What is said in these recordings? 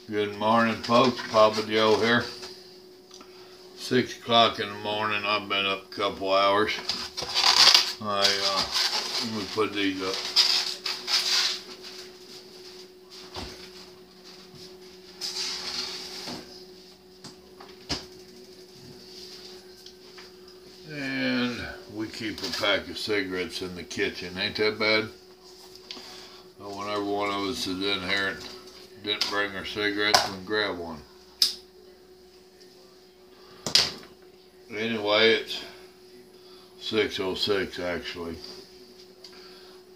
Good morning, folks. Papa Joe here. 6 o'clock in the morning. I've been up a couple hours. Let me put these up. And we keep a pack of cigarettes in the kitchen. Ain't that bad? Whenever one of us is in here and didn't bring our cigarettes, we can grab one. Anyway, it's 6:06 actually.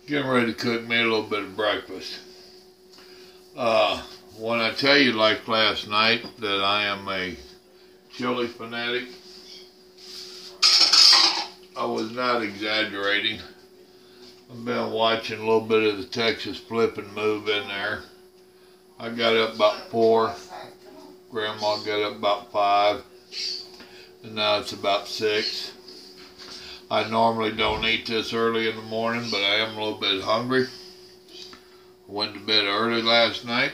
Getting ready to cook me a little bit of breakfast. When I tell you, like last night, that I am a chili fanatic, I was not exaggerating. I've been watching a little bit of the Texas Flip and Move in there. I got up about 4. Grandma got up about 5. And now it's about 6. I normally don't eat this early in the morning, but I am a little bit hungry. I went to bed early last night.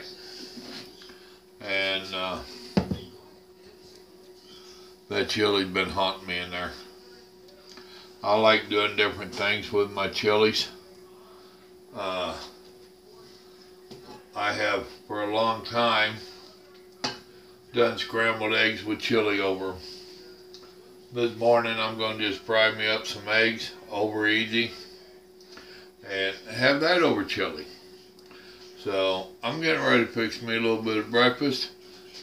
And that chili's been haunting me in there. I like doing different things with my chilies. I have for a long time done scrambled eggs with chili over them. This morning I'm going to just fry me up some eggs over easy and have that over chili. So I'm getting ready to fix me a little bit of breakfast.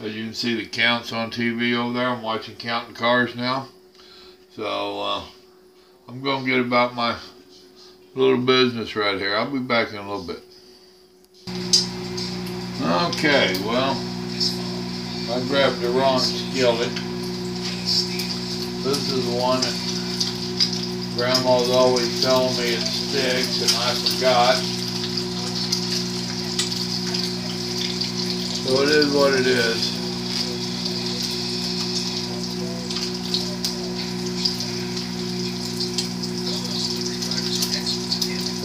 As you can see, the counts on TV over there. I'm watching Counting Cars now. So I'm going to get about my little business right here. I'll be back in a little bit. Okay, well, I grabbed the wrong skillet. This is the one that Grandma's always telling me it sticks, and I forgot. So it is what it is.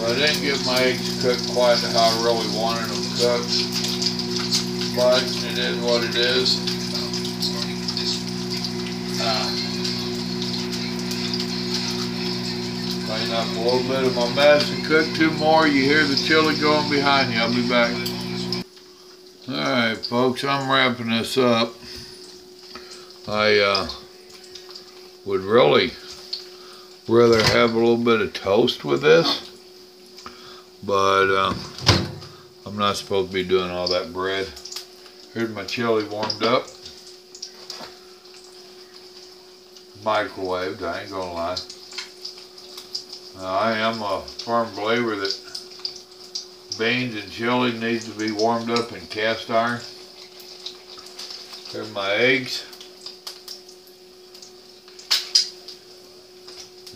I didn't get my eggs cooked quite how I really wanted them cooked, but it is what it is. Clean up a little bit of my mess and cook 2 more. You hear the chili going behind you. I'll be back. Alright, folks, I'm wrapping this up. I would really rather have a little bit of toast with this. But I'm not supposed to be doing all that bread. Here's my chili warmed up. Microwaved, I ain't gonna lie. I am a firm believer that beans and chili needs to be warmed up in cast iron. Here's my eggs.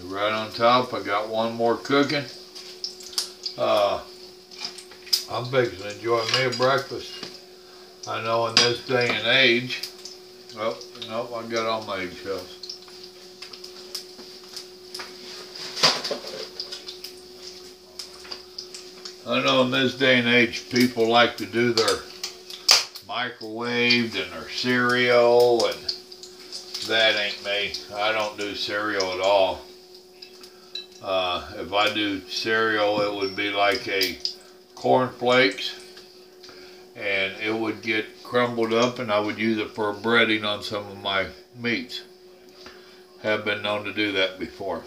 Right on top, I got one more cooking. I'm fixing to enjoy me a breakfast. I know in this day and age, oh, nope, I got all my eggshells. I know in this day and age, people like to do their microwaved and their cereal, and that ain't me. I don't do cereal at all. If I do cereal, it would be like a cornflakes, and it would get crumbled up, and I would use it for breading on some of my meats. Have been known to do that before.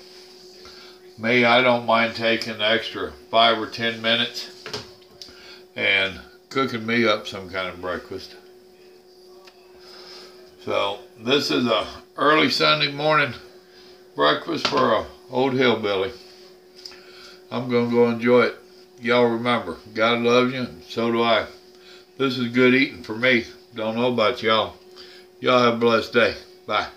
Me, I don't mind taking the extra 5 or 10 minutes and cooking me up some kind of breakfast. So this is a early Sunday morning breakfast for a old hillbilly. I'm gonna go enjoy it. Y'all remember, God loves you, and so do I. This is good eating for me. Don't know about y'all. Y'all have a blessed day. Bye.